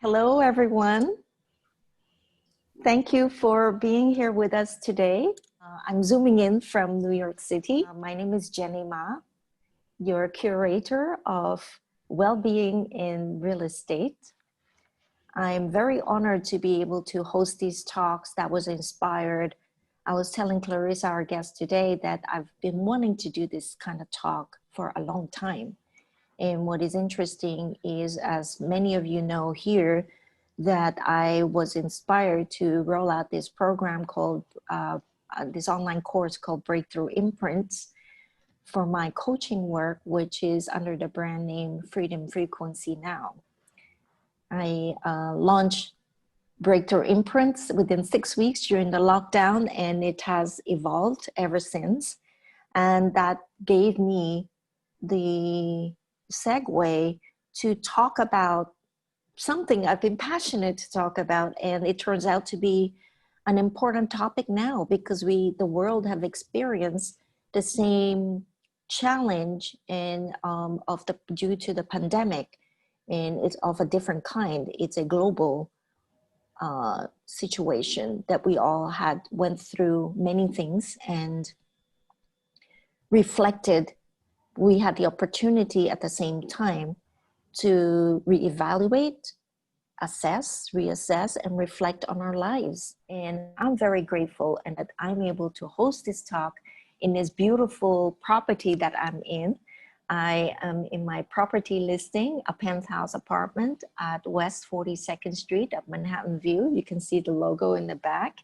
Hello, everyone. Thank you for being here with us today. I'm zooming in from New York City. My name is Jennie Ma, your curator of wellbeing in real estate. I'm very honored to be able to host these talks that was inspired. I was telling Clarissa, our guest today, that I've been wanting to do this kind of talk for a long time. And what is interesting is, as many of you know here, that I was inspired to roll out this program called, this online course called Breakthrough Imprints for my coaching work, which is under the brand name Freedom Frequency Now. I launched Breakthrough Imprints within 6 weeks during the lockdown, and it has evolved ever since. And that gave me the segue to talk about something I've been passionate to talk about, and it turns out to be an important topic now because the world have experienced the same challenge and due to the pandemic, and it's of a different kind. It's a global situation that we all went through many things and reflected. We had the opportunity at the same time to reevaluate, assess, reassess, and reflect on our lives. And I'm very grateful and that I'm able to host this talk in this beautiful property that I'm in. I am in my property listing, a penthouse apartment at West 42nd Street at Manhattan View. You can see the logo in the back.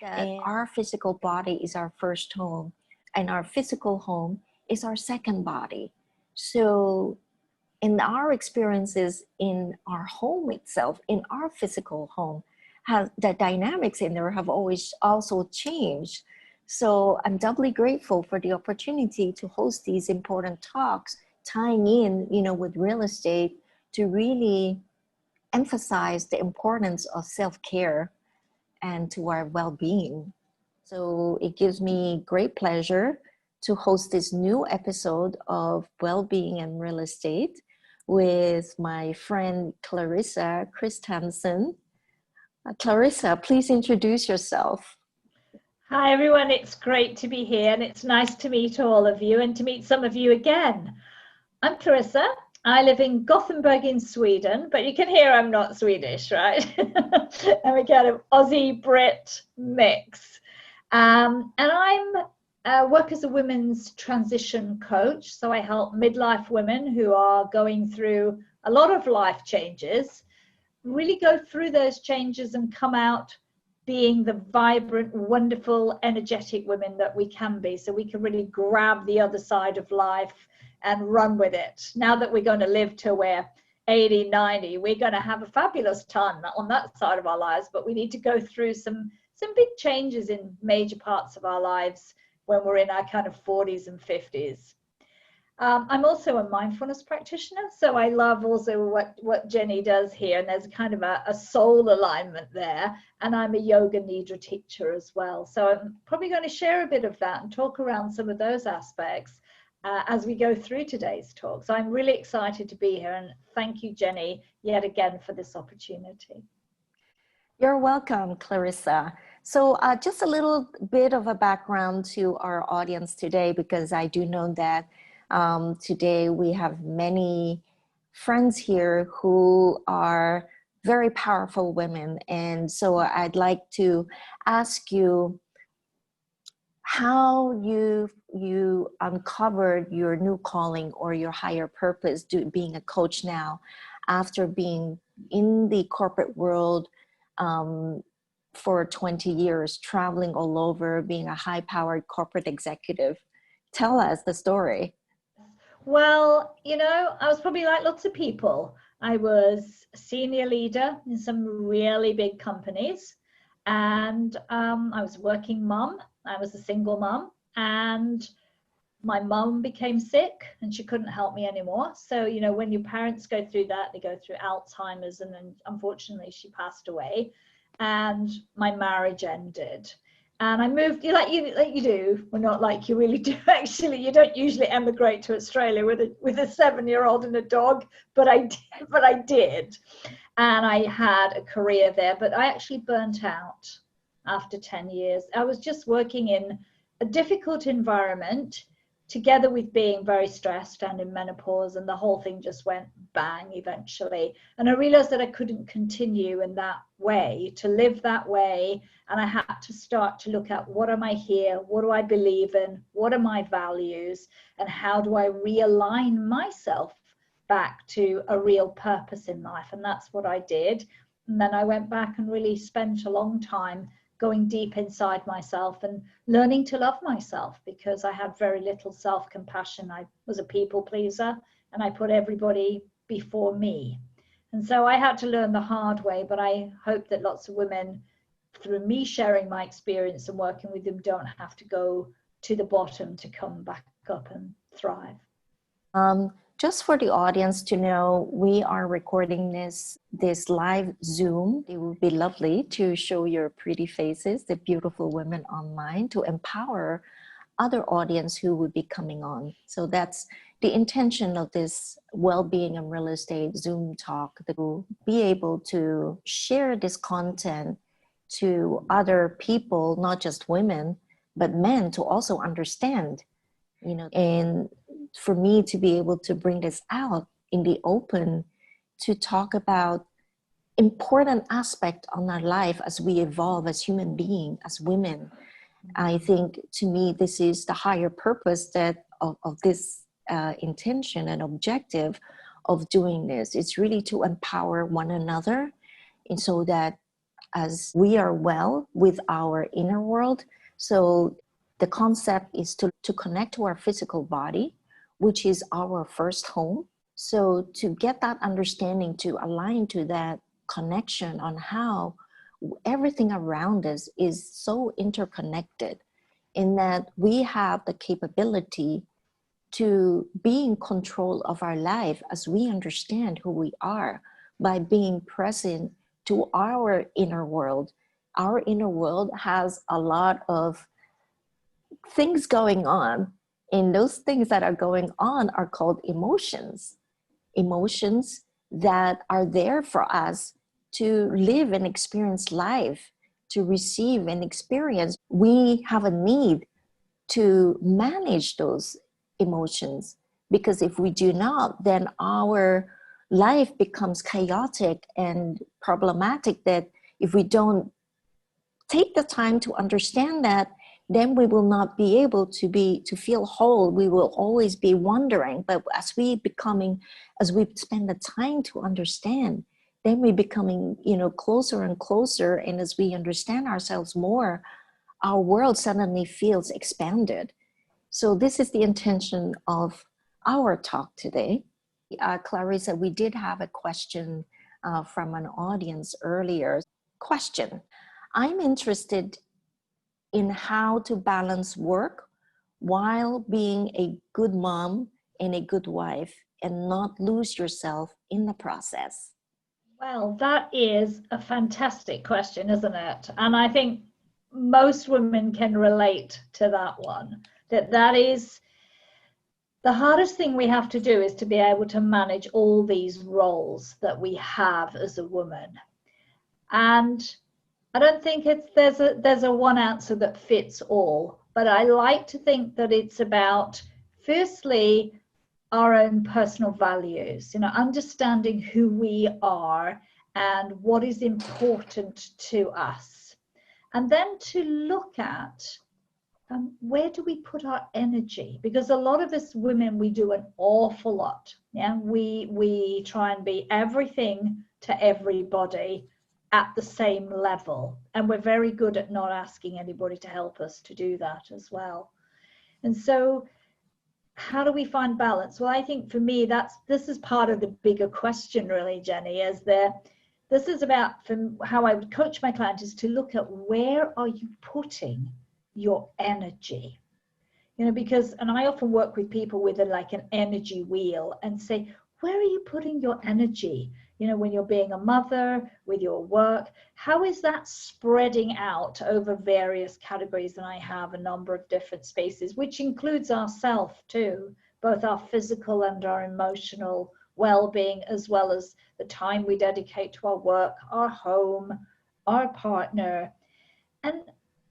And our physical body is our first home, and our physical home is our second body. So in our experiences in our home itself, in our physical home, the dynamics in there have always also changed. So I'm doubly grateful for the opportunity to host these important talks, tying in, with real estate to really emphasize the importance of self-care and to our well-being. So it gives me great pleasure to host this new episode of Wellbeing and Real Estate with my friend Clarissa Kristjansson. Clarissa, please introduce yourself. Hi everyone, it's great to be here and it's nice to meet all of you and to meet some of you again. I'm Clarissa. I live in Gothenburg in Sweden, but you can hear I'm not Swedish, right? I'm a kind of Aussie-Brit mix. And I work as a women's transition coach. So I help midlife women who are going through a lot of life changes, really go through those changes and come out being the vibrant, wonderful, energetic women that we can be. So we can really grab the other side of life and run with it. Now that we're going to live till we're 80, 90, we're going to have a fabulous time on that side of our lives, but we need to go through some big changes in major parts of our lives when we're in our kind of 40s and 50s. I'm also a mindfulness practitioner, so I love also what Jennie does here, and there's kind of a soul alignment there, and I'm a yoga nidra teacher as well. So I'm probably going to share a bit of that and talk around some of those aspects as we go through today's talk. So I'm really excited to be here, and thank you, Jennie, yet again for this opportunity. You're welcome, Clarissa. So just a little bit of a background to our audience today, because I do know that today we have many friends here who are very powerful women. And so I'd like to ask you how you uncovered your new calling or your higher purpose, being a coach now, after being in the corporate world for 20 years, traveling all over, being a high-powered corporate executive. Tell us the story. Well, I was probably like lots of people. I was a senior leader in some really big companies, and I was a working mum. I was a single mum, and my mum became sick and she couldn't help me anymore. So, when your parents go through that, they go through Alzheimer's, and then unfortunately she passed away and my marriage ended. And I moved, like you do, well, not like you really do actually. You don't usually emigrate to Australia with a 7-year-old and a dog, but I did, and I had a career there. But I actually burnt out after 10 years. I was just working in a difficult environment, together with being very stressed and in menopause, and the whole thing just went bang eventually. And I realized that I couldn't continue in that way, to live that way, and I had to start to look at, what am I here, what do I believe in, what are my values, and how do I realign myself back to a real purpose in life. And that's what I did. And then I went back and really spent a long time going deep inside myself and learning to love myself, because I had very little self-compassion. I was a people pleaser, and I put everybody before me. And so I had to learn the hard way, but I hope that lots of women, through me sharing my experience and working with them, don't have to go to the bottom to come back up and thrive. Just for the audience to know, we are recording this live Zoom. It would be lovely to show your pretty faces, the beautiful women online, to empower other audience who would be coming on. So that's the intention of this Wellbeing and Real Estate Zoom talk, to be able to share this content to other people, not just women, but men, to also understand, and for me to be able to bring this out in the open, to talk about important aspect on our life as we evolve as human beings, as women. I think, to me, this is the higher purpose of this intention and objective of doing this. It's really to empower one another, and so that as we are well with our inner world. So the concept is to connect to our physical body, which is our first home. So to get that understanding, to align to that connection on how everything around us is so interconnected, in that we have the capability to be in control of our life as we understand who we are, by being present to our inner world. Our inner world has a lot of things going on, and those things that are going on are called emotions. Emotions that are there for us to live and experience life, to receive and experience. We have a need to manage those emotions, because if we do not, then our life becomes chaotic and problematic. That if we don't take the time to understand that, then we will not be able to feel whole. We will always be wondering. But as we spend the time to understand, then we're becoming, closer and closer. And as we understand ourselves more, our world suddenly feels expanded. So this is the intention of our talk today. Clarissa, we did have a question from an audience earlier. Question: I'm interested in how to balance work while being a good mom and a good wife, and not lose yourself in the process. Well, that is a fantastic question, isn't it? And I think most women can relate to that one. That is the hardest thing we have to do, is to be able to manage all these roles that we have as a woman. And I don't think there's a one answer that fits all, but I like to think that it's about, firstly, our own personal values, understanding who we are and what is important to us. And then to look at where do we put our energy? Because a lot of us women, we do an awful lot. Yeah, we try and be everything to everybody at the same level, and we're very good at not asking anybody to help us to do that as well. And so how do we find balance? Well, I think for me, this is part of the bigger question, really, Jennie, this is about, from how I would coach my clients, is to look at, where are you putting your energy? Because, and I often work with people with an energy wheel, and say, where are you putting your energy? You know, when you're being a mother, with your work, how is that spreading out over various categories? And I have a number of different spaces, which includes ourself too, both our physical and our emotional well-being, as well as the time we dedicate to our work, our home, our partner. And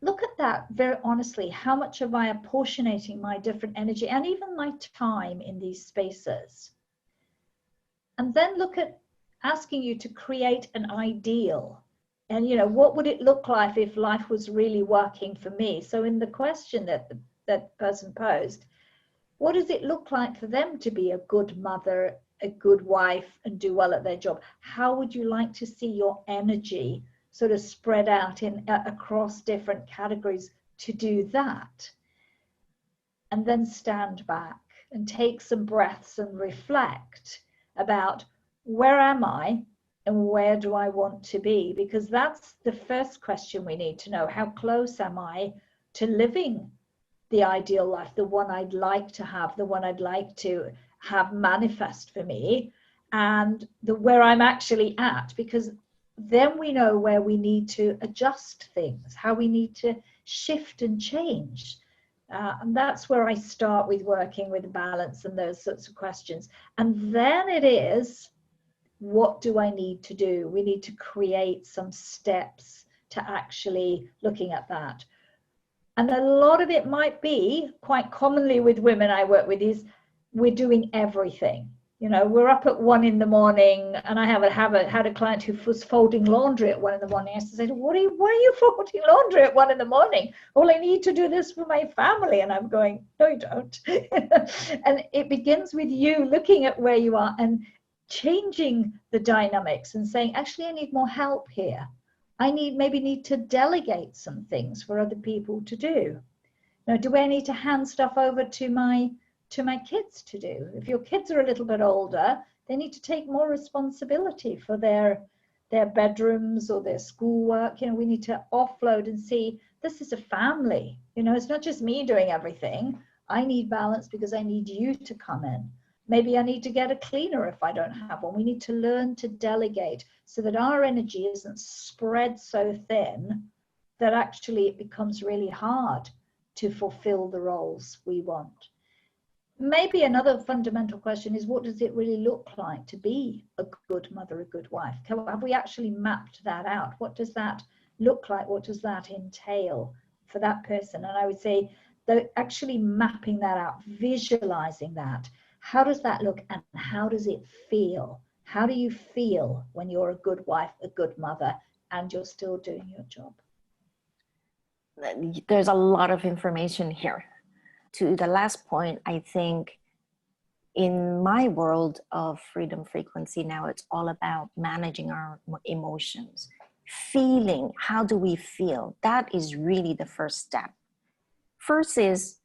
look at that very honestly. How much am I apportionating my different energy and even my time in these spaces? And then look at asking you to create an ideal. And, you know, what would it look like if life was really working for me? So in the question that that person posed, what does it look like for them to be a good mother, a good wife, and do well at their job? How would you like to see your energy sort of spread out in across different categories to do that? And then stand back and take some breaths and reflect about, where am I and where do I want to be? Because that's the first question we need to know. How close am I to living the ideal life, the one I'd like to have, the one I'd like to have manifest for me, and where I'm actually at? Because then we know where we need to adjust things, how we need to shift and change. And that's where I start with working with balance and those sorts of questions. And then it is, what do I need to do? We need to create some steps to actually looking at that. And a lot of it might be, quite commonly with women I work with, is we're doing everything. You know, we're up at 1 a.m, and I had a client who was folding laundry at 1 a.m. I said, why are you folding laundry at 1 a.m? Well, I need to do this for my family. And I'm going, no, you don't. And it begins with you looking at where you are and changing the dynamics and saying, actually, I need more help here. I maybe need to delegate some things for other people to do. Now, do I need to hand stuff over to my kids to do? If your kids are a little bit older, they need to take more responsibility for their bedrooms or their schoolwork. You know, we need to offload and see, this is a family. You know, it's not just me doing everything. I need balance because I need you to come in. Maybe I need to get a cleaner if I don't have one. We need to learn to delegate so that our energy isn't spread so thin that actually it becomes really hard to fulfill the roles we want. Maybe another fundamental question is, what does it really look like to be a good mother, a good wife? Have we actually mapped that out? What does that look like? What does that entail for that person? And I would say that actually mapping that out, visualizing that. How does that look and how does it feel? How do you feel when you're a good wife, a good mother, and you're still doing your job? There's a lot of information here. To the last point, I think in my world of freedom frequency now, it's all about managing our emotions. Feeling, how do we feel? That is really the first step. First is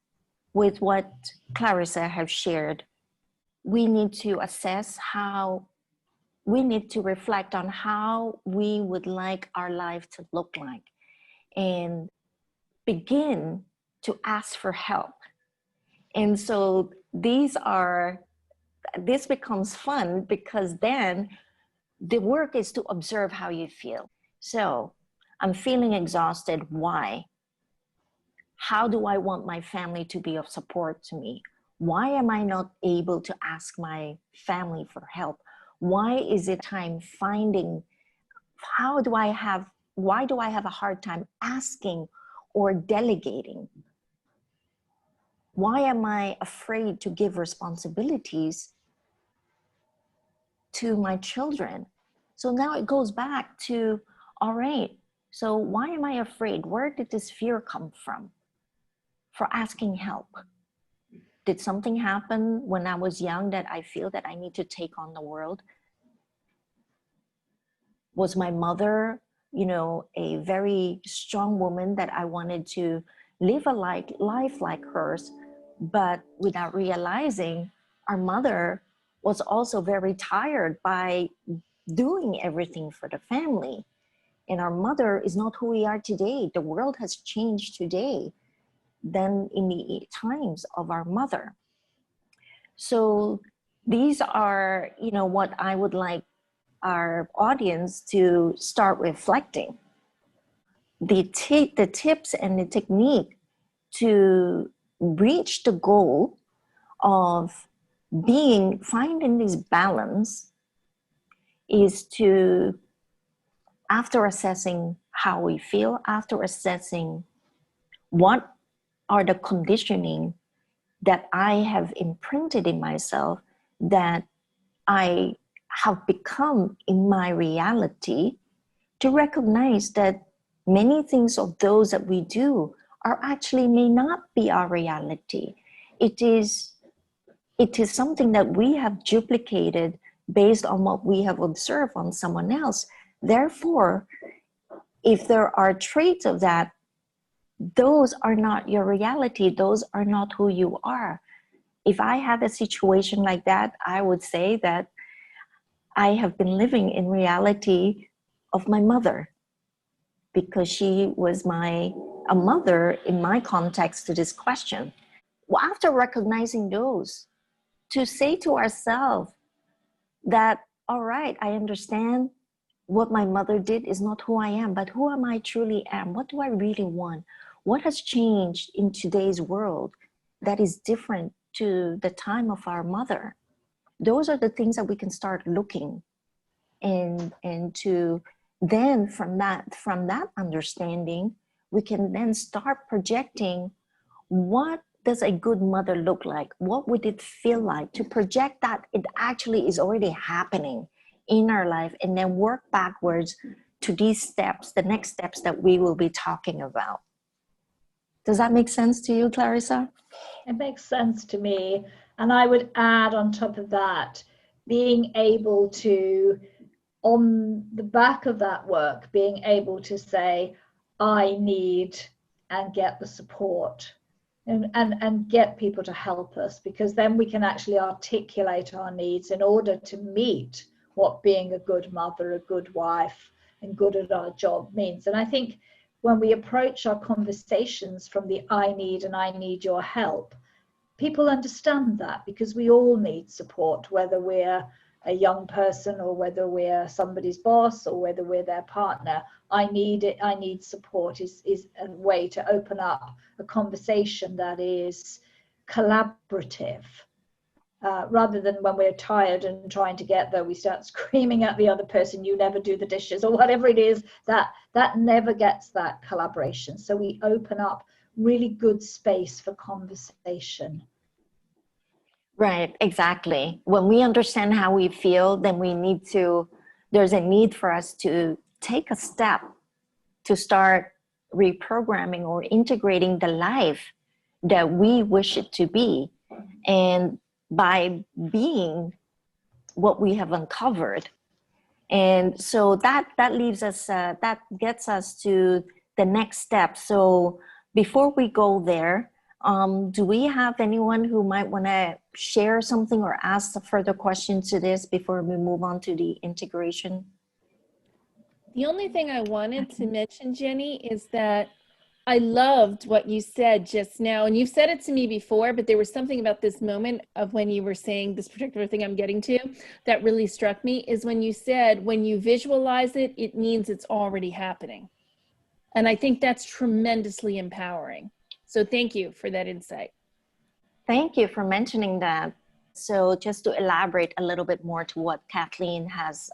with what Clarissa has shared. We need to assess we need to reflect on how we would like our life to look like and begin to ask for help. And so this becomes fun because then the work is to observe how you feel. So I'm feeling exhausted. Why? How do I want my family to be of support to me? Why am I not able to ask my family for help? Why is it time finding, why do I have a hard time asking or delegating? Why am I afraid to give responsibilities to my children? So now it goes back to, all right, so why am I afraid? Where did this fear come from for asking help? Did something happen when I was young that I feel that I need to take on the world? Was my mother, a very strong woman that I wanted to live a life like hers, but without realizing our mother was also very tired by doing everything for the family. And our mother is not who we are today. The world has changed today than in the times of our mother. So these are, you know, what I would like our audience to start reflecting. The tips and the technique to reach the goal of finding this balance is to, after assessing how we feel, after assessing what are the conditioning that I have imprinted in myself, that I have become in my reality, to recognize that many things of those that we do are actually may not be our reality. It is something that we have duplicated based on what we have observed on someone else. Therefore, if there are traits of that, those are not your reality. Those are not who you are. If I had a situation like that, I would say that I have been living in reality of my mother, because she was a mother in my context to this question. Well, after recognizing those, to say to ourselves that, all right, I understand what my mother did is not who I am, but who am I truly am? What do I really want? What has changed in today's world that is different to the time of our mother? Those are the things that we can start looking and to then from that understanding, we can then start projecting, what does a good mother look like? What would it feel like to project that it actually is already happening in our life, and then work backwards to these steps, the next steps that we will be talking about. Does that make sense to you, Clarissa? It makes sense to me. And I would add on top of that, being able to, on the back of that work, being able to say, I need, and get the support and get people to help us, because then we can actually articulate our needs in order to meet what being a good mother, a good wife, and good at our job means. And I think when we approach our conversations from the I need and I need your help, people understand that, because we all need support, whether we're a young person or whether we're somebody's boss or whether we're their partner. I need it, I need support is a way to open up a conversation that is collaborative. Rather than when we're tired and trying to get there, we start screaming at the other person, you never do the dishes, or whatever it is, that never gets that collaboration. So we open up really good space for conversation. Right, exactly. When we understand how we feel, then there's a need for us to take a step to start reprogramming or integrating the life that we wish it to be. And by being what we have uncovered. And so that leaves us, that gets us to the next step. So before we go there, do we have anyone who might want to share something or ask a further question to this before we move on to the integration? The only thing I wanted to mention, Jennie, is that I loved what you said just now, and you've said it to me before, but there was something about this moment of when you were saying this particular thing I'm getting to that really struck me, is when you said, when you visualize it, it means it's already happening. And I think that's tremendously empowering. So thank you for that insight. Thank you for mentioning that. So just to elaborate a little bit more to what Kathleen has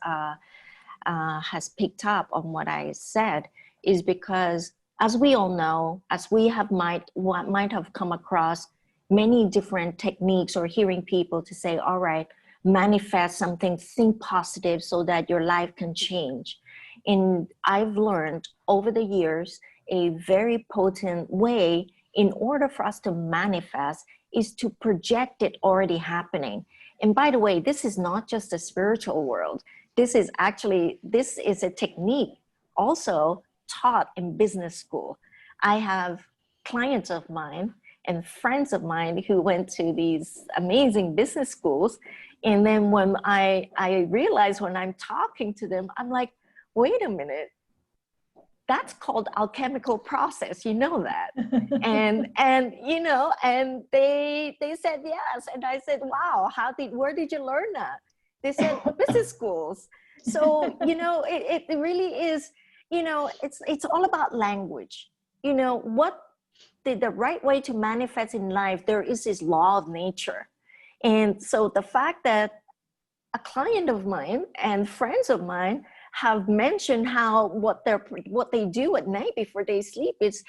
picked up on what I said, is because as we all know, as we might have come across many different techniques, or hearing people to say, all right, manifest something, think positive so that your life can change. And I've learned over the years, a very potent way in order for us to manifest is to project it already happening. And by the way, this is not just a spiritual world. This is a technique also taught in business school. I have clients of mine and friends of mine who went to these amazing business schools. And then when I realize when I'm talking to them, I'm like, wait a minute, that's called alchemical process, you know that. and you know, and they said yes, and I said, wow, where did you learn that? They said business schools. So you know, it really is, you know, it's all about language. You know, what the right way to manifest in life, there is this law of nature. And so the fact that a client of mine and friends of mine have mentioned how what they do at night before they sleep is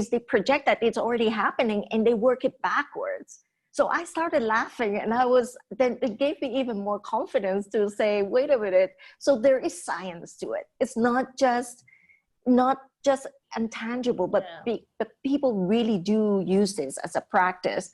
they project that it's already happening and they work it backwards. So I started laughing, and then it gave me even more confidence to say, wait a minute. So there is science to it. It's not just intangible, but people really do use this as a practice.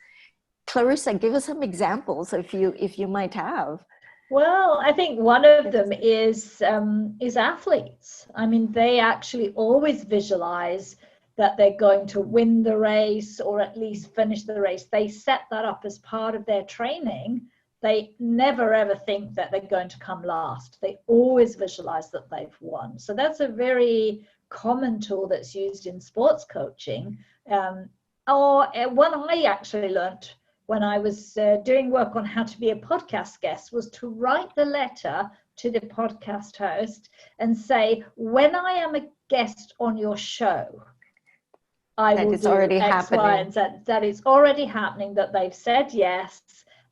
Clarissa, give us some examples if you might have. Well, I think one of them is athletes. I mean, they actually always visualize that they're going to win the race or at least finish the race. They set that up as part of their training. They never ever think that they're going to come last. They always visualize that they've won. So that's a very common tool that's used in sports coaching. Or one I actually learned when I was doing work on how to be a podcast guest was to write the letter to the podcast host and say, when I am a guest on your show, I will do X, Y, and Z. That is already happening, that they've said yes.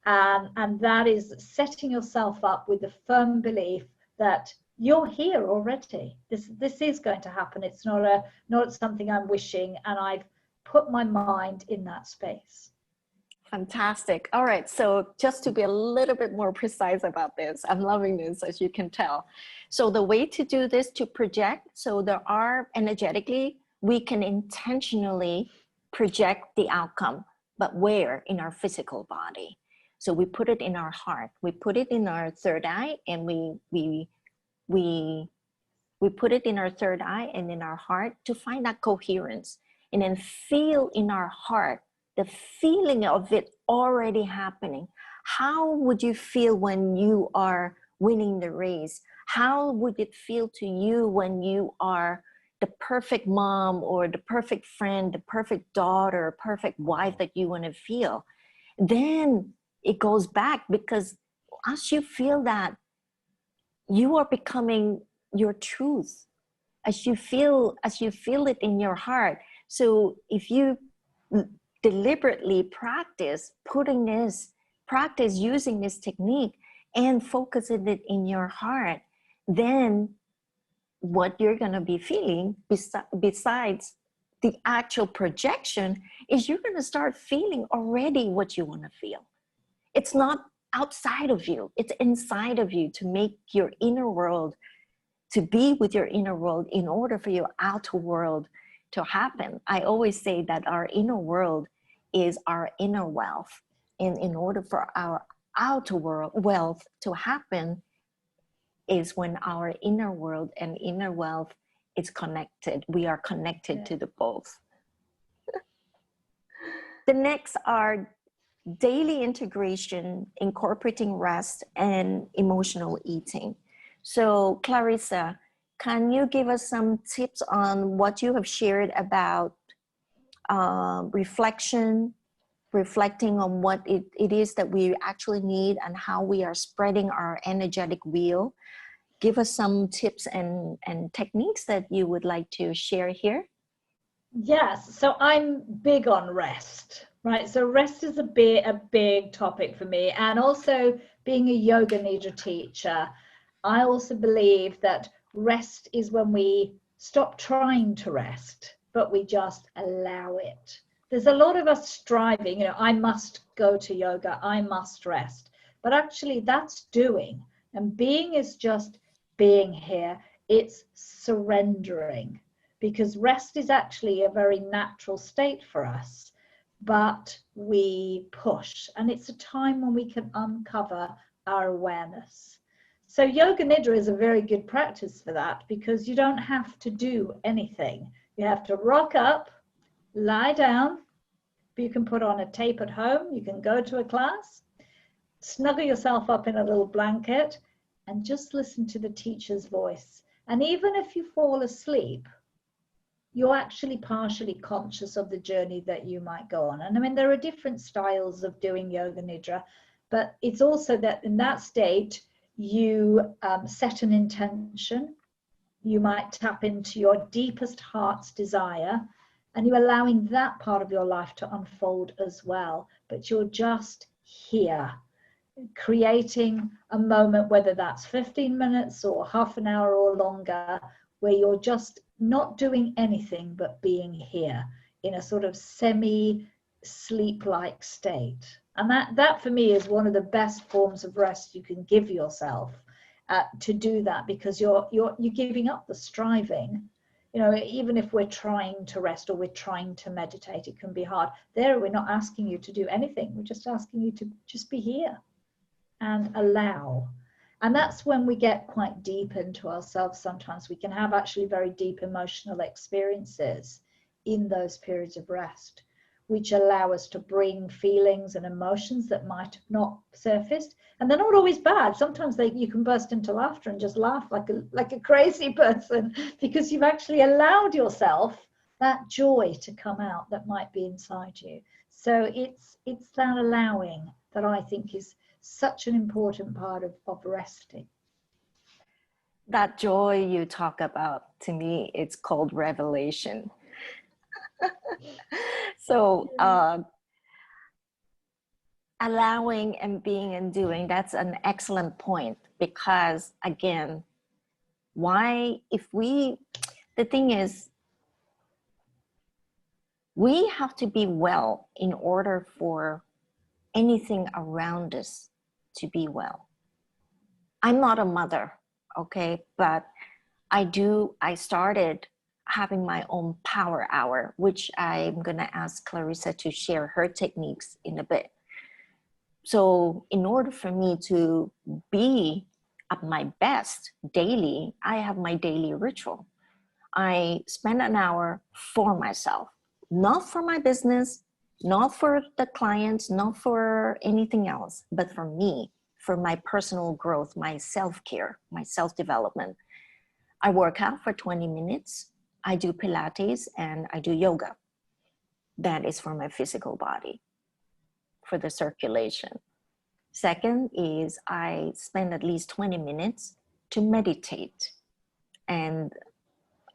And that is setting yourself up with the firm belief that you're here already. This is going to happen. It's not something I'm wishing, and I've put my mind in that space. Fantastic. All right. So just to be a little bit more precise about this, I'm loving this, as you can tell. So the way to do this, to project, so there are energetically, we can intentionally project the outcome, but where? In our physical body. So we put it in our heart, we put it in our third eye, and we put it in our third eye and in our heart to find that coherence, and then feel in our heart the feeling of it already happening. How would you feel when you are winning the race? How would it feel to you when you are the perfect mom or the perfect friend, the perfect daughter, perfect wife that you want to feel? Then it goes back, because as you feel that, you are becoming your truth. As you feel it in your heart. So if you deliberately practice using this technique and focusing it in your heart, then what you're going to be feeling besides the actual projection is you're going to start feeling already what you want to feel. It's not outside of you, it's inside of you, to make your inner world, to be with your inner world in order for your outer world to happen. I always say that our inner world is our inner wealth. And in order for our outer world wealth to happen is when our inner world and inner wealth is connected. We are connected to the both. The next are daily integration, incorporating rest and emotional eating. So Clarissa, can you give us some tips on what you have shared about reflecting on what it is that we actually need and how we are spreading our energetic wheel? Give us some tips and techniques that you would like to share here. Yes, so I'm big on rest, right? So rest is a big topic for me. And also being a yoga nidra teacher, I also believe that rest is when we stop trying to rest, but we just allow it. There's a lot of us striving, I must go to yoga, I must rest. But actually that's doing. And being is just being here. It's surrendering. Because rest is actually a very natural state for us, but we push, and it's a time when we can uncover our awareness. So yoga nidra is a very good practice for that, because you don't have to do anything. You have to rock up, lie down. You can put on a tape at home, you can go to a class, snuggle yourself up in a little blanket and just listen to the teacher's voice. And even if you fall asleep, you're actually partially conscious of the journey that you might go on. And I mean, there are different styles of doing yoga nidra, but it's also that in that state, you set an intention. You might tap into your deepest heart's desire, and you're allowing that part of your life to unfold as well. But you're just here, creating a moment, whether that's 15 minutes or half an hour or longer, where you're just not doing anything but being here in a sort of semi-sleep-like state. And that for me is one of the best forms of rest you can give yourself, to do that, because you're giving up the striving. You know, even if we're trying to rest or we're trying to meditate, it can be hard. There, we're not asking you to do anything. We're just asking you to just be here and allow. And that's when we get quite deep into ourselves. Sometimes we can have actually very deep emotional experiences in those periods of rest, which allow us to bring feelings and emotions that might have not surfaced. And they're not always bad. Sometimes you can burst into laughter and just laugh like a crazy person, because you've actually allowed yourself that joy to come out that might be inside you. So it's that allowing that I think is such an important part of resting. That joy you talk about, to me, it's called revelation. So allowing and being and doing, that's an excellent point, because again, the thing is, we have to be well in order for anything around us to be well. I'm not a mother, okay, but I started having my own power hour, which I'm gonna ask Clarissa to share her techniques in a bit. So in order for me to be at my best daily, I have my daily ritual. I spend an hour for myself, not for my business, not for the clients, not for anything else, but for me, for my personal growth, my self-care, my self-development. I work out for 20 minutes. I do Pilates and I do yoga. That is for my physical body, for the circulation. Second is I spend at least 20 minutes to meditate. And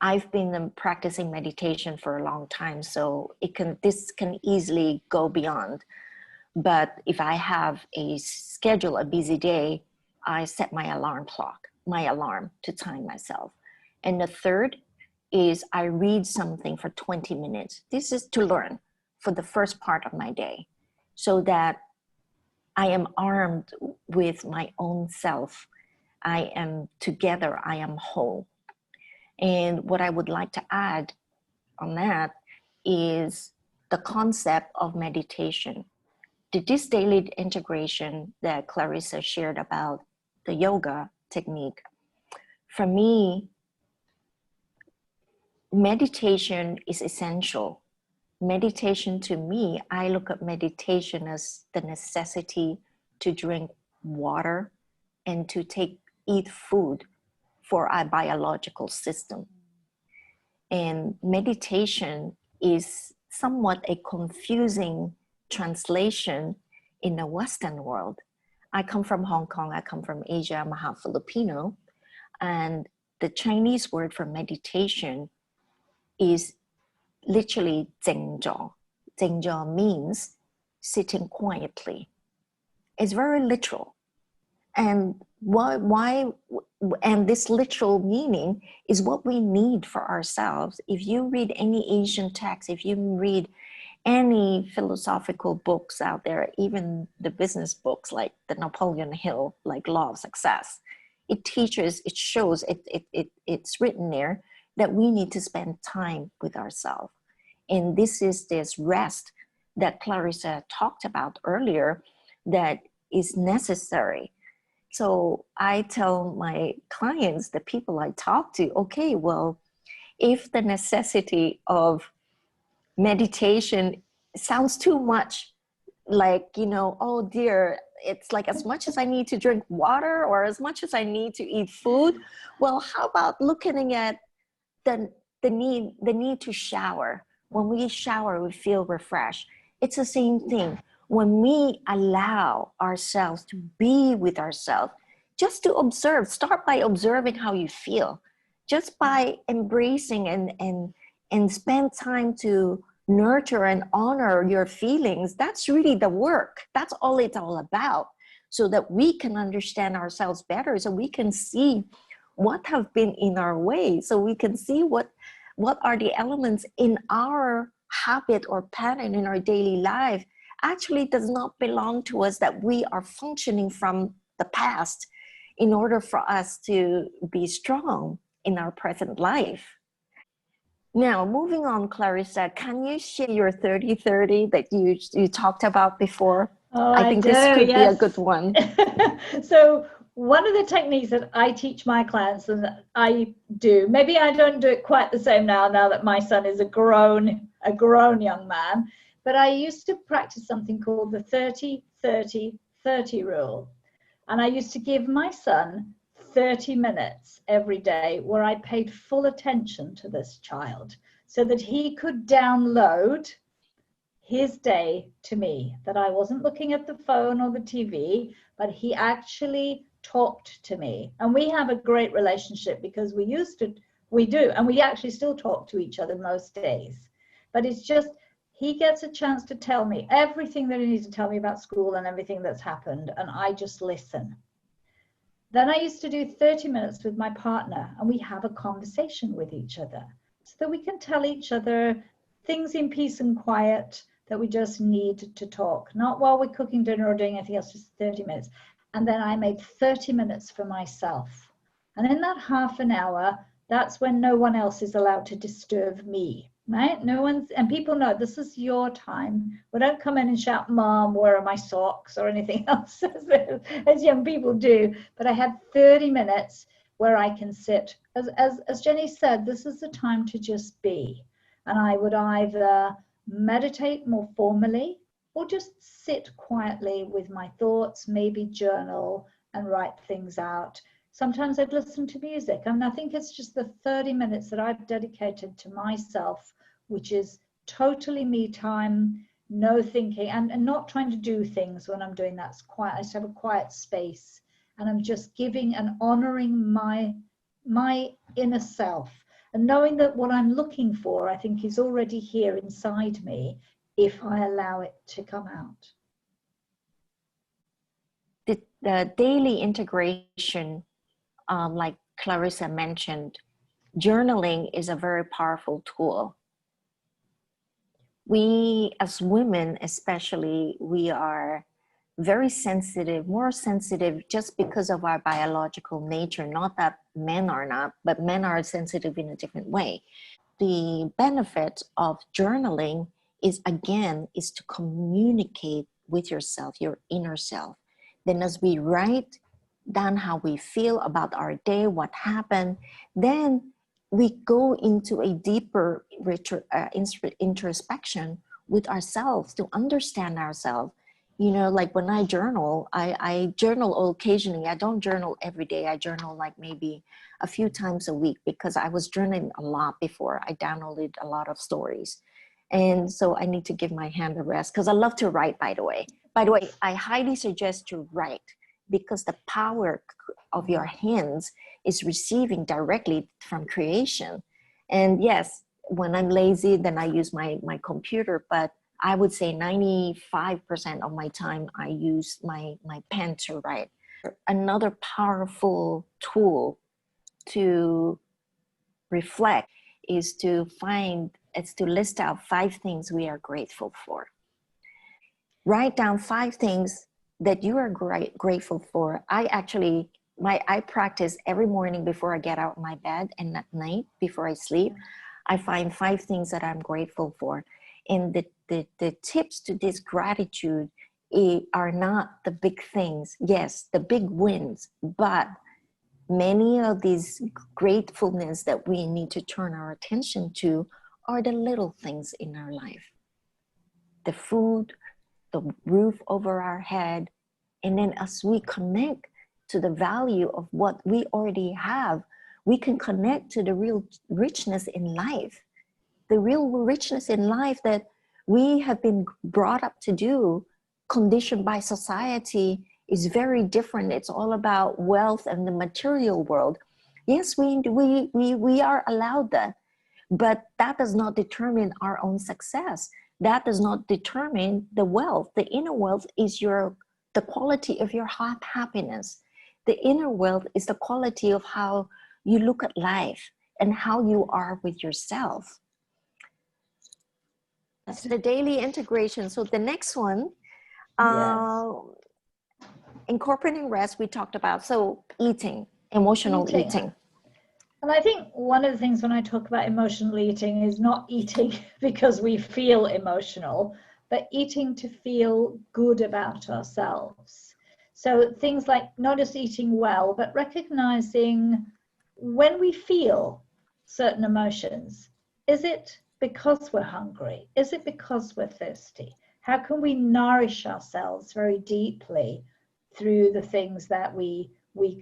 I've been practicing meditation for a long time, so this can easily go beyond. But if I have a busy day, I set my alarm to time myself. And the third is I read something for 20 minutes. This is to learn for the first part of my day, so that I am armed with my own self. I am whole. And what I would like to add on that is the concept of meditation. This daily integration that Clarissa shared about the yoga technique, for me, meditation is essential. Meditation, to me, I look at meditation as the necessity to drink water and to eat food for our biological system. And meditation is somewhat a confusing translation in the Western world. I come from Hong Kong, I come from Asia, I'm half Filipino, and the Chinese word for meditation is literally 静坐. 静坐 means sitting quietly. It's very literal. And and this literal meaning is what we need for ourselves. If you read any Asian text, if you read any philosophical books out there, even the business books like the Napoleon Hill, like Law of Success, it's written there that we need to spend time with ourselves. And this is this rest that Clarissa talked about earlier that is necessary. So I tell my clients, the people I talk to, okay, well, if the necessity of meditation sounds too much, like, oh dear, it's like as much as I need to drink water or as much as I need to eat food, well, how about looking at the the need to shower. When we shower, we feel refreshed. It's the same thing. When we allow ourselves to be with ourselves, just to observe, start by observing how you feel, just by embracing and spend time to nurture and honor your feelings. That's really the work. That's all it's all about, so that we can understand ourselves better, so we can see what have been in our way, so we can see what are the elements in our habit or pattern in our daily life actually does not belong to us, that we are functioning from the past in order for us to be strong in our present life. Now, moving on, Clarissa, can you share your 30-30 that you talked about before? Oh, I think this could be a good one. So one of the techniques that I teach my clients, and I do, maybe I don't do it quite the same now that my son is a grown young man, but I used to practice something called the 30-30-30 rule. And I used to give my son 30 minutes every day where I paid full attention to this child, so that he could download his day to me, that I wasn't looking at the phone or the TV, but he actually talked to me. And we have a great relationship because we do, and we actually still talk to each other most days. But it's just, he gets a chance to tell me everything that he needs to tell me about school and everything that's happened, and I just listen. Then I used to do 30 minutes with my partner, and we have a conversation with each other, so that we can tell each other things in peace and quiet that we just need to talk, not while we're cooking dinner or doing anything else, just 30 minutes. And then I made 30 minutes for myself. And in that half an hour, that's when no one else is allowed to disturb me, right? No one's, and people know this is your time. We don't come in and shout, "Mom, where are my socks?" or anything else as young people do. But I had 30 minutes where I can sit. As Jennie said, this is the time to just be. And I would either meditate more formally or just sit quietly with my thoughts, maybe journal and write things out. Sometimes I'd listen to music. I mean, I think it's just the 30 minutes that I've dedicated to myself, which is totally me time, no thinking, and not trying to do things when I'm doing that. It's quiet. I just have a quiet space, and I'm just giving and honoring my inner self. And knowing that what I'm looking for, I think, is already here inside me if I allow it to come out. The daily integration, like Clarissa mentioned, journaling is a very powerful tool. We, as women especially, we are very sensitive, more sensitive just because of our biological nature. Not that men are not, but men are sensitive in a different way. The benefit of journaling is to communicate with yourself, your inner self. Then as we write down how we feel about our day, what happened, then we go into a deeper, richer introspection with ourselves to understand ourselves. You know, like when I journal, I journal occasionally. I don't journal every day. I journal like maybe a few times a week, because I was journaling a lot before. I downloaded a lot of stories. And so I need to give my hand a rest, because I love to write, by the way. By the way, I highly suggest to write, because the power of your hands is receiving directly from creation. And yes, when I'm lazy, then I use my computer, but I would say 95% of my time I use my pen to write. Another powerful tool to reflect is to list out 5 things we are grateful for. Write down 5 things that you are grateful for. I practice every morning before I get out of my bed, and at night before I sleep, I find 5 things that I'm grateful for. And the tips to this gratitude are not the big things. Yes, the big wins, but many of these gratefulness that we need to turn our attention to are the little things in our life. The food, the roof over our head, and then as we connect to the value of what we already have, we can connect to the real richness in life. The real richness in life that we have been brought up to do, conditioned by society, is very different. It's all about wealth and the material world. Yes, we are allowed that, but that does not determine our own success. That does not determine the wealth. The inner wealth is the quality of your happiness. The inner wealth is the quality of how you look at life and how you are with yourself. That's the daily integration. So the next one, incorporating rest, we talked about. So eating, emotional eating. And I think one of the things when I talk about emotional eating is not eating because we feel emotional, but eating to feel good about ourselves. So things like not just eating well, but recognizing when we feel certain emotions. Is it because we're hungry? Is it because we're thirsty? How can we nourish ourselves very deeply through the things that we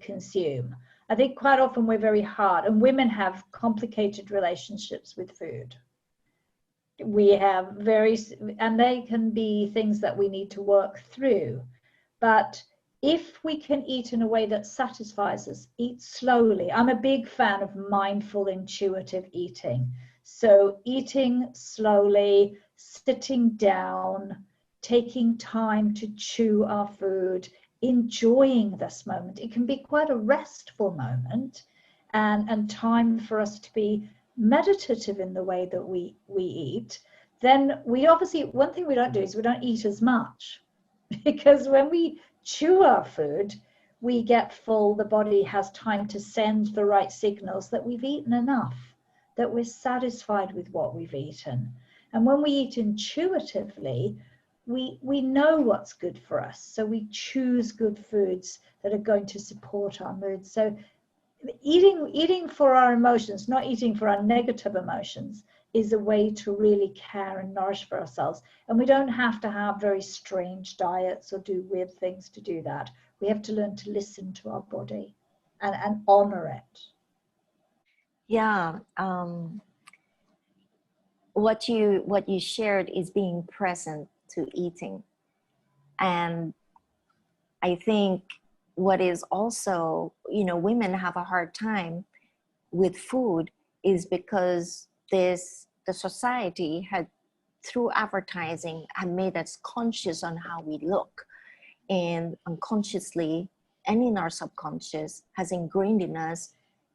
consume? I think quite often we're very hard, and women have complicated relationships with food. We have and they can be things that we need to work through. But if we can eat in a way that satisfies us, eat slowly. I'm a big fan of mindful, intuitive eating. So eating slowly, sitting down, taking time to chew our food, enjoying this moment. It can be quite a restful moment and time for us to be meditative in the way that we eat. Then we obviously, one thing we don't do is we don't eat as much, because when we chew our food, we get full, the body has time to send the right signals that we've eaten enough, that we're satisfied with what we've eaten. And when we eat intuitively, we know what's good for us. So we choose good foods that are going to support our mood. So eating for our emotions, not eating for our negative emotions, is a way to really care and nourish for ourselves. And we don't have to have very strange diets or do weird things to do that. We have to learn to listen to our body and honor it. Yeah. What you shared is being present to eating. And I think what is also, women have a hard time with food is because the society had, through advertising, had made us conscious on how we look, and unconsciously and in our subconscious has ingrained in us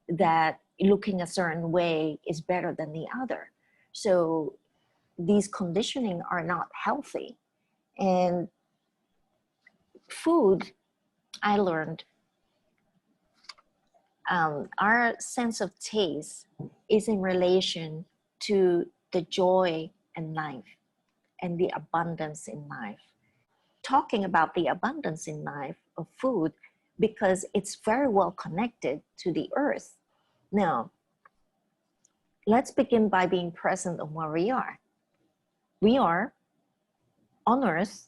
that looking a certain way is better than the other. So these conditioning are not healthy. And food, I learned, our sense of taste is in relation to the joy in life and the abundance in life. Talking about the abundance in life of food, because it's very well connected to the earth. Now, let's begin by being present on where we are. We are on earth.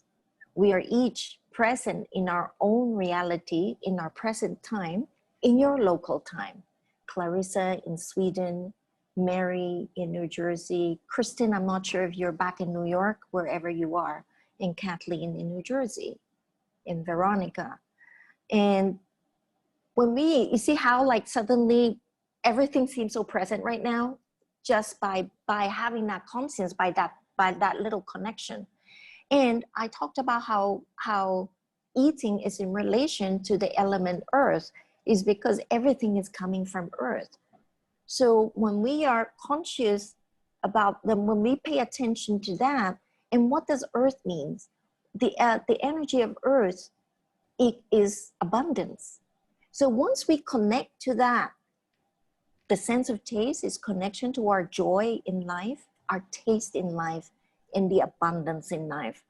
We are each present in our own reality, in our present time, in your local time. Clarissa in Sweden, Mary in New Jersey, Kristen, I'm not sure if you're back in New York, wherever you are, and Kathleen in New Jersey, and Veronica. And when you see how like suddenly everything seems so present right now, just by having that conscience, by that little connection. And I talked about how eating is in relation to the element earth, is because everything is coming from earth. So when we are conscious about them, when we pay attention to that, and what does earth mean? The energy of earth, it is abundance. So once we connect to that, the sense of taste is connection to our joy in life, our taste in life, and the abundance in life.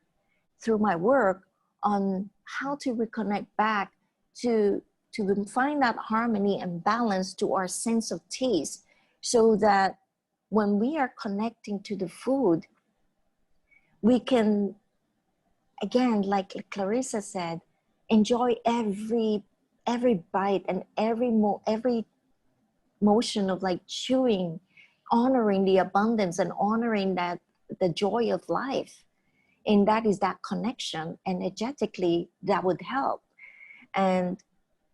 Through my work on how to reconnect back to find that harmony and balance to our sense of taste, so that when we are connecting to the food, we can, again, like Clarissa said, enjoy every bite and every motion of like chewing, honoring the abundance and honoring that the joy of life. And that is that connection energetically that would help. And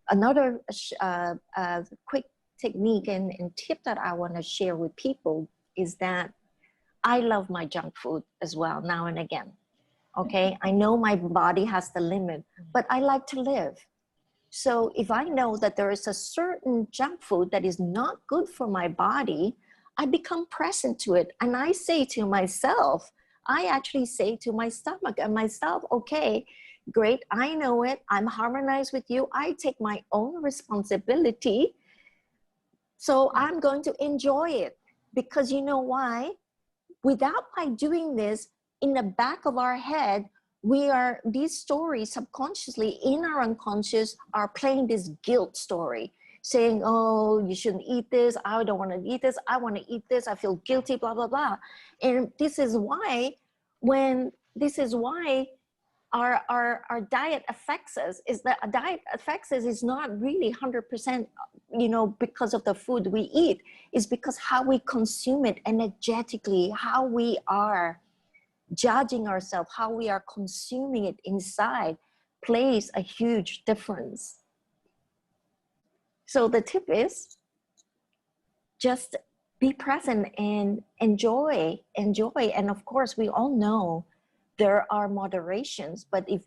another quick technique and tip that I want to share with people is that I love my junk food as well now and again. Okay, I know my body has the limit, but I like to live. So if I know that there is a certain junk food that is not good for my body, I become present to it. And I say to myself, I actually say to my stomach and myself, okay, great, I know it. I'm harmonized with you. I take my own responsibility. So I'm going to enjoy it. Because you know why? By doing this, in the back of our head, these stories subconsciously in our unconscious are playing this guilt story, saying, oh, you shouldn't eat this. I don't want to eat this. I want to eat this. I feel guilty, blah, blah, blah. And this is why our diet affects us, is that a diet affects us is not really 100%, because of the food we eat. It's because how we consume it energetically, how we are judging ourselves, how we are consuming it inside plays a huge difference. So the tip is just be present and enjoy. And of course, we all know there are moderations, but if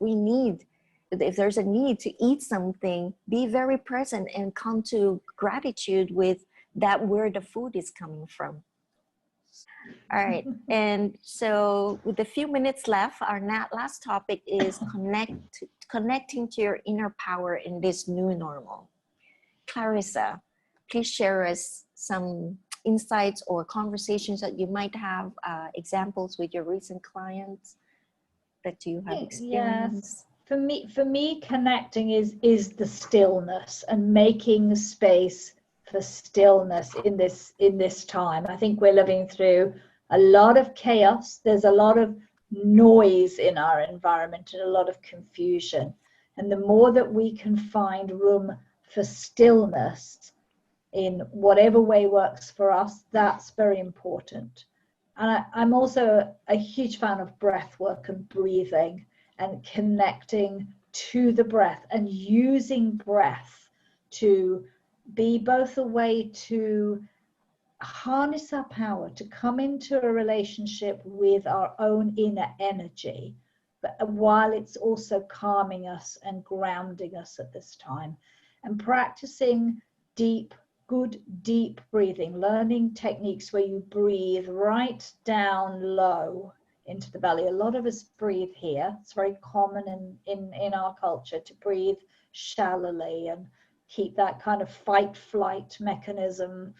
there's a need to eat something, be very present and come to gratitude with that, where the food is coming from. All right, and so with a few minutes left, our last topic is connecting to your inner power in this new normal. Clarissa, please share us some insights or conversations that you might have, examples with your recent clients that you have experienced. Yes. For me, connecting is the stillness and making space for stillness in this time. I think we're living through a lot of chaos. There's a lot of noise in our environment and a lot of confusion. And the more that we can find room for stillness in whatever way works for us, that's very important. And I'm also a huge fan of breath work and breathing and connecting to the breath and using breath to be both a way to harness our power, to come into a relationship with our own inner energy, but while it's also calming us and grounding us at this time, and practicing good deep breathing, learning techniques where you breathe right down low into the belly. A lot of us breathe here. It's very common in our culture to breathe shallowly and keep that kind of fight-flight mechanism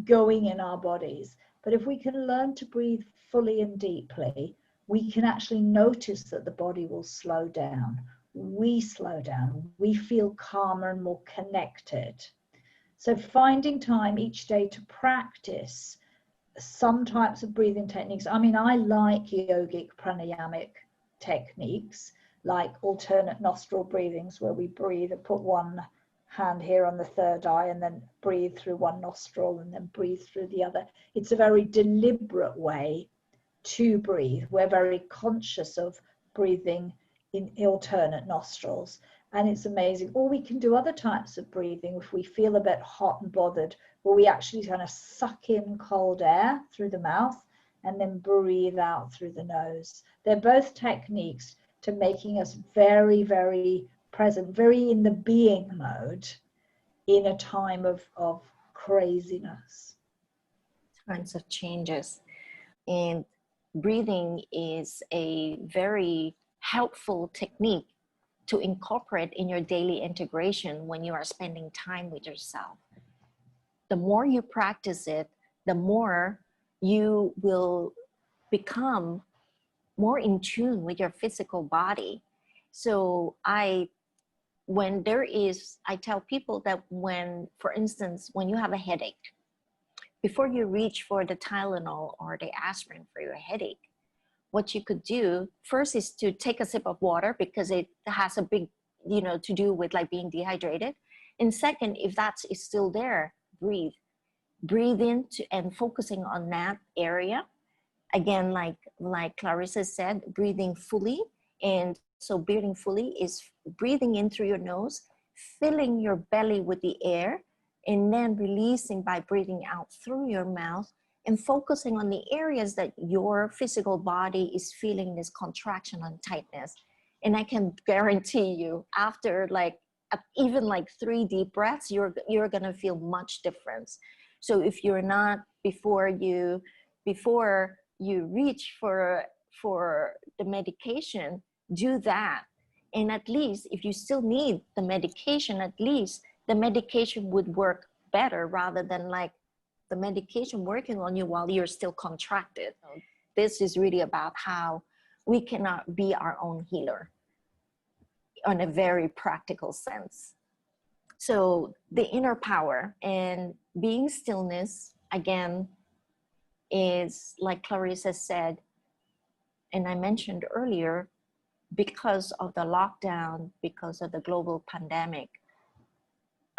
going in our bodies. But if we can learn to breathe fully and deeply, we can actually notice that the body will slow down. We slow down. We feel calmer and more connected. So finding time each day to practice some types of breathing techniques. I mean, I like yogic pranayamic techniques, like alternate nostril breathings, where we breathe and put one hand here on the third eye and then breathe through one nostril and then breathe through the other. It's a very deliberate way to breathe. We're very conscious of breathing in alternate nostrils, and it's amazing. Or we can do other types of breathing if we feel a bit hot and bothered, where we actually kind of suck in cold air through the mouth and then breathe out through the nose. They're both techniques to making us very, very present, very in the being mode in a time of craziness. Kinds of changes. And breathing is a very helpful technique to incorporate in your daily integration when you are spending time with yourself. The more you practice it, the more you will become more in tune with your physical body. So I tell people that for instance, when you have a headache, before you reach for the Tylenol or the aspirin for your headache, what you could do first is to take a sip of water, because it has a big, to do with like being dehydrated. And second, if that is still there, breathe. breathe into and focusing on that area. Again, like Clarissa said, breathing fully. And so breathing fully is breathing in through your nose, filling your belly with the air, and then releasing by breathing out through your mouth, and focusing on the areas that your physical body is feeling this contraction and tightness. And I can guarantee you, after like even like 3 deep breaths, you're gonna feel much difference. So if you're not, before you reach for the medication, do that. And at least if you still need the medication, at least the medication would work better rather than like the medication working on you while you're still contracted. So this is really about how we cannot be our own healer on a very practical sense. So the inner power and being stillness, again, is like Clarissa said, and I mentioned earlier, because of the lockdown, because of the global pandemic,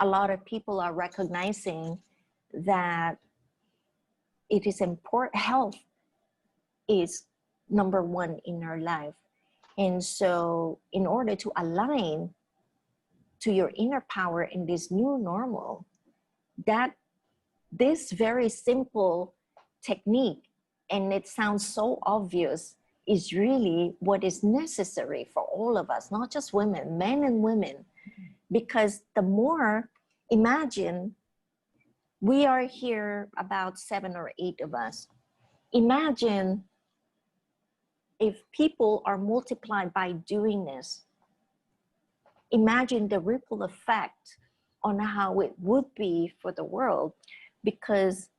a lot of people are recognizing that it is important. Health is number one in our life. And so in order to align to your inner power in this new normal, that this very simple technique, and it sounds so obvious, is really what is necessary for all of us, not just women, men and women. Because the more, imagine, we are here about 7 or 8 of us. Imagine if people are multiplied by doing this. Imagine the ripple effect on how it would be for the world. Because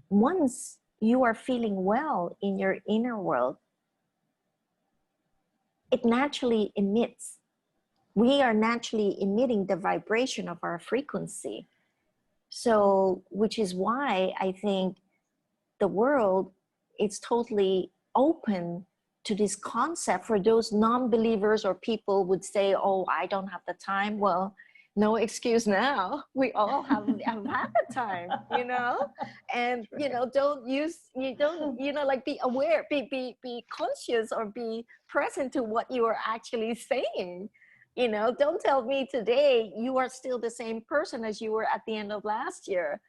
once you are feeling well in your inner world, it naturally emits. We are naturally emitting the vibration of our frequency. So, which is why I think the world is totally open to this concept. For those non-believers or people would say, oh, I don't have the time. Well, no excuse now. We all have had the time, you know? And, you know, like be aware, be conscious, or be present to what you are actually saying. You know, don't tell me today you are still the same person as you were at the end of last year.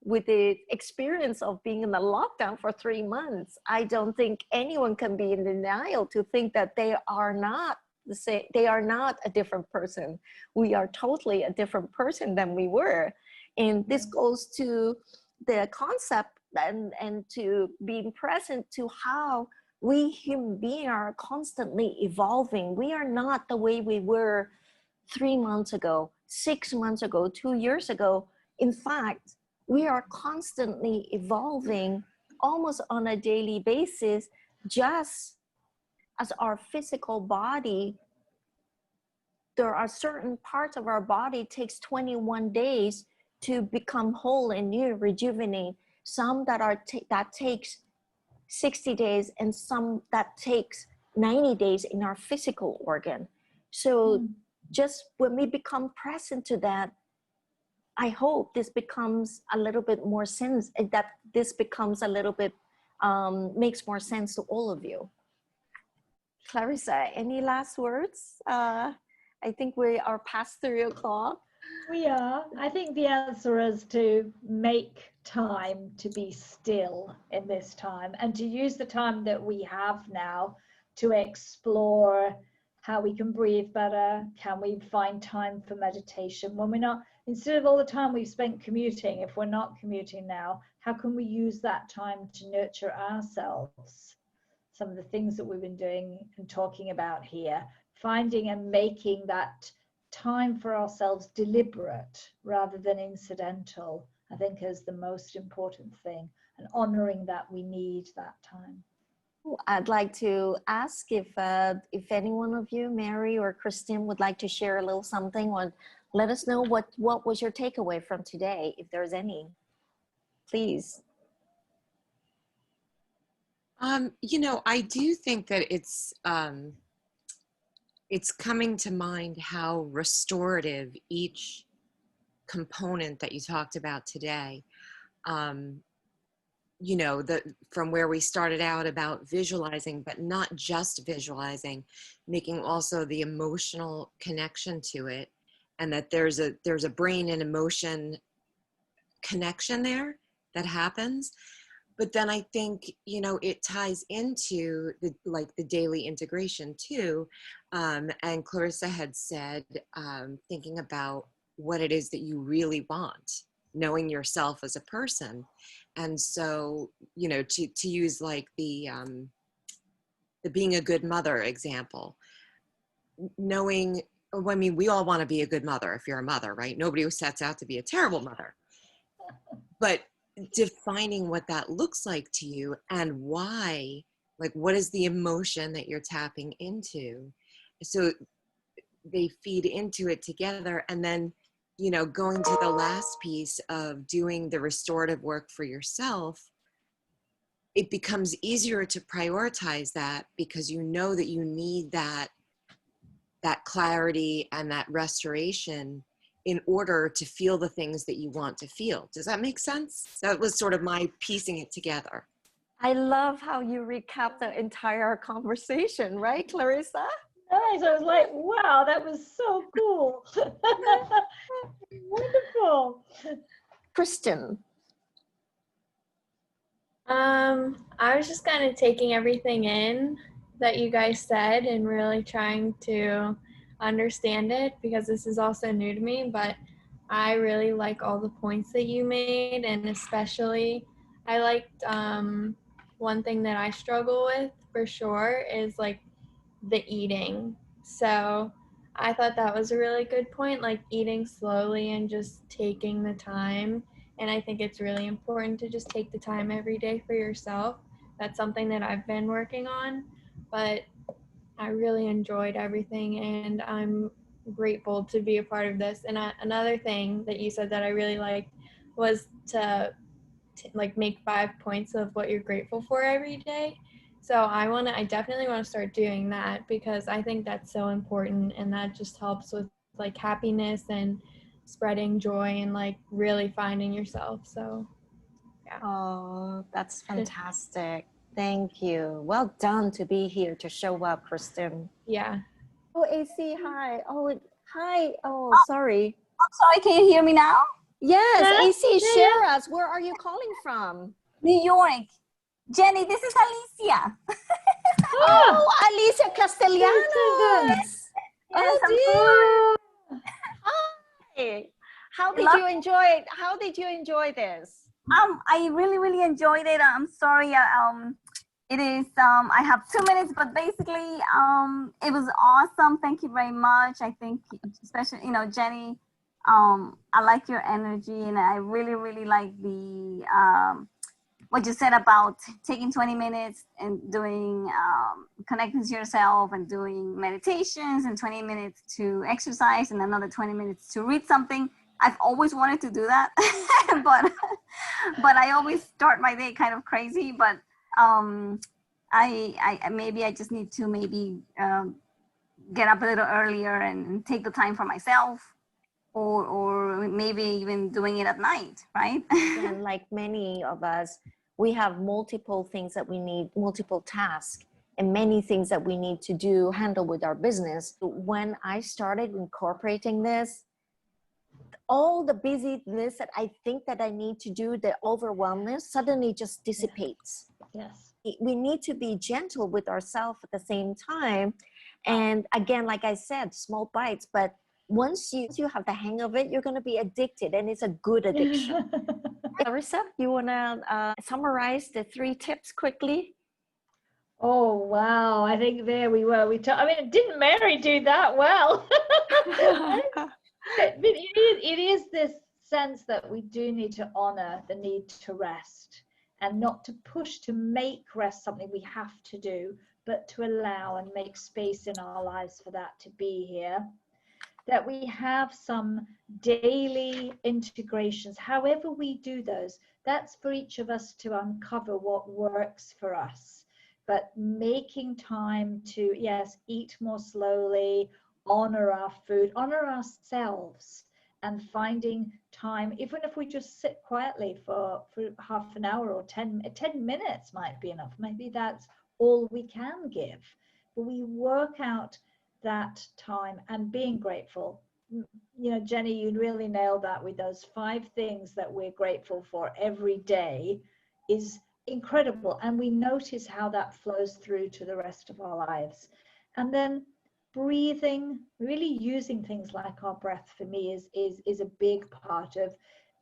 With the experience of being in the lockdown for 3 months, I don't think anyone can be in denial to think that they are not the same. They are not a different person. We are totally a different person than we were. And this goes to the concept and to being present to how we human beings are constantly evolving. We are not the way we were 3 months ago, 6 months ago, 2 years ago. In fact, we are constantly evolving almost on a daily basis, just as our physical body. There are certain parts of our body takes 21 days to become whole and new, rejuvenate. Some that takes 60 days, and some that takes 90 days in our physical organ. So just when we become present to that, I hope this becomes a little bit more sense, that this becomes a little bit, makes more sense to all of you. Clarissa, any last words? I think we are past 3 o'clock. We are. I think the answer is to make time to be still in this time, and to use the time that we have now to explore how we can breathe better. Can we find time for meditation when we're not, instead of all the time we've spent commuting, if we're not commuting now, how can we use that time to nurture ourselves? Some of the things that we've been doing and talking about here, finding and making that time for ourselves deliberate rather than incidental, I think is the most important thing, and honoring that we need that time. I'd like to ask if any one of you, Mary or Christine, would like to share a little something, or let us know what was your takeaway from today, if there's any. Please. You know, I do think that it's coming to mind how restorative each component that you talked about today you know, from where we started out about visualizing, but not just visualizing, making also the emotional connection to it, and that there's a brain and emotion connection there that happens. But then I think, you know, it ties into the daily integration too. And Clarissa had said, thinking about what it is that you really want, knowing yourself as a person. And so, you know, to use like the being a good mother example, knowing, I mean, we all want to be a good mother if you're a mother, right? Nobody who sets out to be a terrible mother. But defining what that looks like to you and why, like what is the emotion that you're tapping into, so they feed into it together. And then, you know, going to the last piece of doing the restorative work for yourself, it becomes easier to prioritize that because you know that you need that clarity and that restoration in order to feel the things that you want to feel. Does that make sense? That was sort of my piecing it together. I love how you recap the entire conversation, right, Clarissa? Nice. I was like, wow, that was so cool. Wonderful. Kristen. I was just kind of taking everything in that you guys said and really trying to understand it, because this is also new to me, but I really like all the points that you made, and especially I liked one thing that I struggle with for sure is like the eating. So I thought that was a really good point, like eating slowly and just taking the time. And I think it's really important to just take the time every day for yourself. That's something that I've been working on, but I really enjoyed everything, and I'm grateful to be a part of this. And another thing that you said that I really liked was to like make 5 points of what you're grateful for every day. So I definitely want to start doing that, because I think that's so important, and that just helps with like happiness and spreading joy and like really finding yourself. So yeah. Oh, that's fantastic. Thank you. Well done to be here to show up, Kristen. Yeah. Oh, AC, hi. Oh, hi. Oh, sorry. I'm sorry, can you hear me now? Yes, AC, Yeah. share us. Where are you calling from? New York. Jenny, this is Alicia. Oh, Alicia Castellanos. Yes, Oh, dear. Hi. How did Love- you enjoy it? How did you enjoy this? I really enjoyed it. I'm sorry. It is. I have 2 minutes, but basically, it was awesome. Thank you very much. I think, especially, you know, Jenny, I like your energy, and I really like the what you said about taking 20 minutes and doing connecting to yourself and doing meditations, and 20 minutes to exercise, and another 20 minutes to read something. I've always wanted to do that, but I always start my day kind of crazy. But I maybe I just need to get up a little earlier and take the time for myself, or maybe even doing it at night, right? And like many of us, we have multiple things that we need, multiple tasks, and many things that we need to handle with our business. When I started incorporating this, all the busyness that I think that I need to do, the overwhelmness suddenly just dissipates. Yes. We need to be gentle with ourselves at the same time. And again, like I said, small bites, but once you have the hang of it, you're going to be addicted, and it's a good addiction. Clarissa, you want to summarize the 3 tips quickly? Oh, wow. I think there we were. I mean, didn't Mary do that well? But it is this sense that we do need to honor the need to rest, and not to push to make rest something we have to do, but to allow and make space in our lives for that to be here. That we have some daily integrations, however we do those, that's for each of us to uncover what works for us. But making time to, yes, eat more slowly, honor our food, honor ourselves, and finding time, even if we just sit quietly for half an hour or 10 minutes might be enough. Maybe that's all we can give. But we work out that time and being grateful. You know, Jennie, you really nailed that with those 5 things that we're grateful for every day is incredible. And we notice how that flows through to the rest of our lives. And then breathing, really using things like our breath for me is a big part of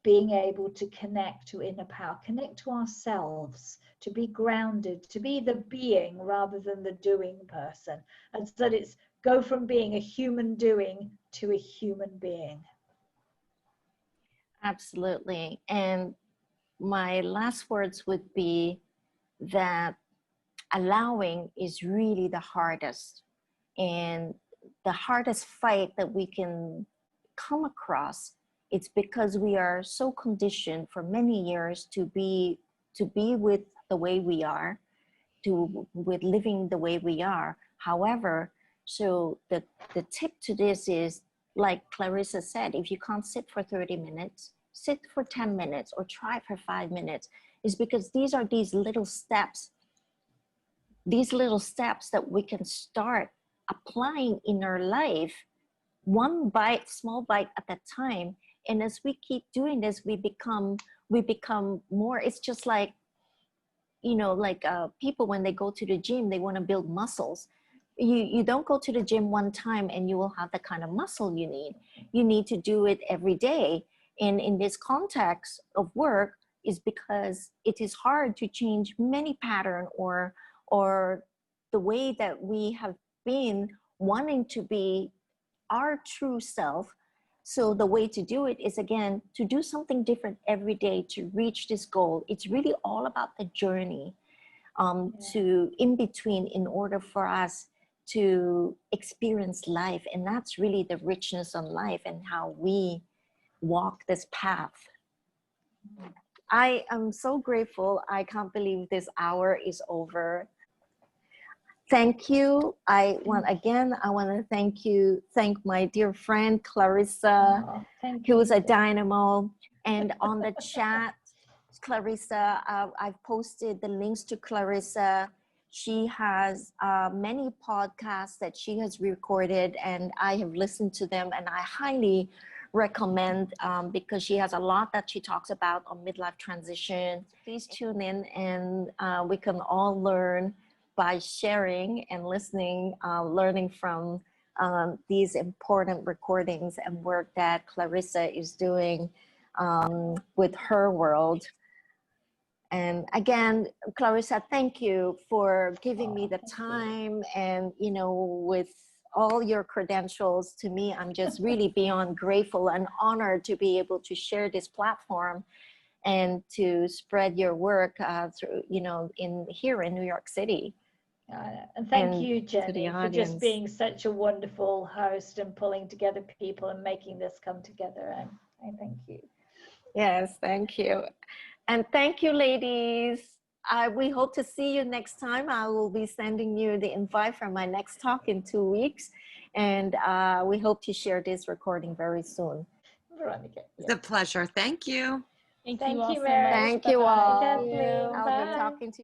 being able to connect to inner power, connect to ourselves, to be grounded, to be the being rather than the doing person. And so that it's go from being a human doing to a human being. Absolutely. And my last words would be that allowing is really the hardest. And the hardest fight that we can come across, it's because we are so conditioned for many years to be with the way we are, with living the way we are. However, so the tip to this is, like Clarissa said, if you can't sit for 30 minutes, sit for 10 minutes or try for 5 minutes, is because these are these little steps that we can start applying in our life, one bite, small bite at a time. And as we keep doing this, we become more. It's just like, you know, like people when they go to the gym, they want to build muscles. You don't go to the gym one time and you will have the kind of muscle you need. You need to do it every day. And in this context of work is because it is hard to change many pattern or the way that we have been wanting to be our true self. So the way to do it is, again, to do something different every day to reach this goal. It's really all about the journey to in between in order for us to experience life. And that's really the richness on life and how we walk this path. I am so grateful. I can't believe this hour is over. Thank you. I want to thank my dear friend Clarissa, who's a dynamo. And on the chat, Clarissa, I've posted the links to Clarissa. She has many podcasts that she has recorded, and I have listened to them, and I highly recommend because she has a lot that she talks about on midlife transition. Please tune in, and we can all learn by sharing and listening, learning from these important recordings and work that Clarissa is doing with her world. And again, Clarissa, thank you for giving me the time, and, you know, with all your credentials, to me, I'm just really beyond grateful and honored to be able to share this platform and to spread your work through, you know, here in New York City. And thank you, Jennie, for just being such a wonderful host and pulling together people and making this come together. And I thank you. Yes, thank you. And thank you, ladies. We hope to see you next time. I will be sending you the invite for my next talk in 2 weeks. And we hope to share this recording very soon. Veronica. It's a pleasure. Thank you. Thank you all so Mary. much. Thank you all. Bye. I'll be talking to you.